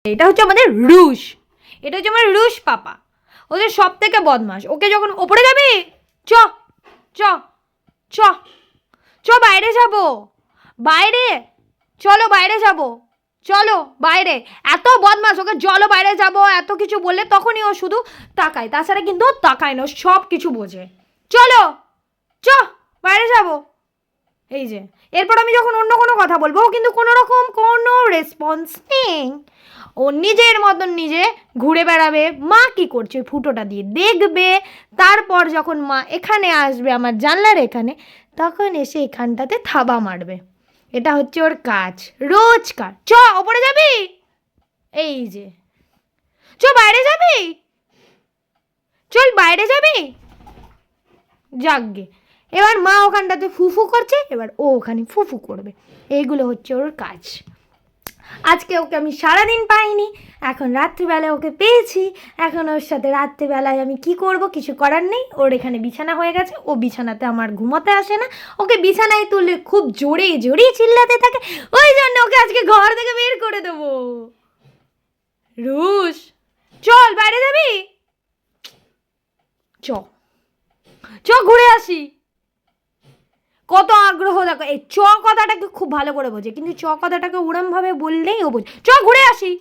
এটা হচ্ছে আমাদের রুশ, এটা হচ্ছে আমার রুশ পাপা, ওদের সব থেকে বদমাস। ওকে যখন ওপরে যাবি, চ চ চ চ বাইরে যাব, বাইরে চলো, বাইরে যাব, চলো বাইরে। এত বদমাস, ওকে চলো বাইরে যাব এত কিছু বললে তখনই ও শুধু তাকায়, তাছাড়া কিন্তু ও তাকায় না, সব কিছু বোঝে। চলো চ বাইরে যাব, এই যে। এরপর আমি যখন অন্য কোনো কথা বলবো ও কিন্তু কোনো রকম কোনো রেসপন্স নেই, ও নিজের মতন নিজে ঘুরে বেড়াবে। মা কি করছে ওই ফুটোটা দিয়ে দেখবে, তারপর যখন মা এখানে আসবে আমার জানলার এখানে, তখন এসে এখানটাতে থাবা মারবে। এটা হচ্ছে ওর কাজ, রোজকার। চ ওপরে যাবি, এই যে, চ বাইরে যাবি, চল বাইরে যাবি, যাকগে। এবার মা ওখানটাতে ফুফু করছে, এবার ও ওখানে ফুফু করবে। এইগুলো হচ্ছে ওর কাজ। আজকে ওকে আমি সারাদিন পাইনি, এখন রাত্রিবেলায় ওকে পেয়েছি। এখন ওর সাথে রাত্রিবেলায় আমি কি করব, কিছু করার নেই। ওর এখানে বিছানা হয়ে গেছে, ও বিছানাতে আমার ঘুমোতে আসে না, ওকে বিছানায় তুলে খুব জোরে জোরে চিল্লাতে থাকে, ওই জন্য ওকে আজকে ঘর থেকে বের করে দেবো। রুশ, চল বাইরে যাবি, চ চ ঘুরে আসি। কত আগ্রহ দেখো, এই চ কথাটাকে খুব ভালো করে বোঝে, কিন্তু চ কথাটাকে ওরমভাবে বললেই ও বোঝে। চ ঘুরে আসি,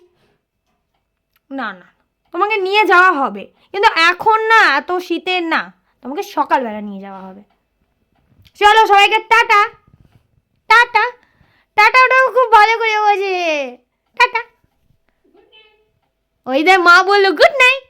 না না তোমাকে নিয়ে যাওয়া হবে, কিন্তু এখন না, এত শীতের না, তোমাকে সকালবেলা নিয়ে যাওয়া হবে। চলো সবাইকে টাটা, টাটা টাটা, ওটাও খুব ভালো করে বোঝে, টাটা। ওই দেখ মা বললো গুড নাইট।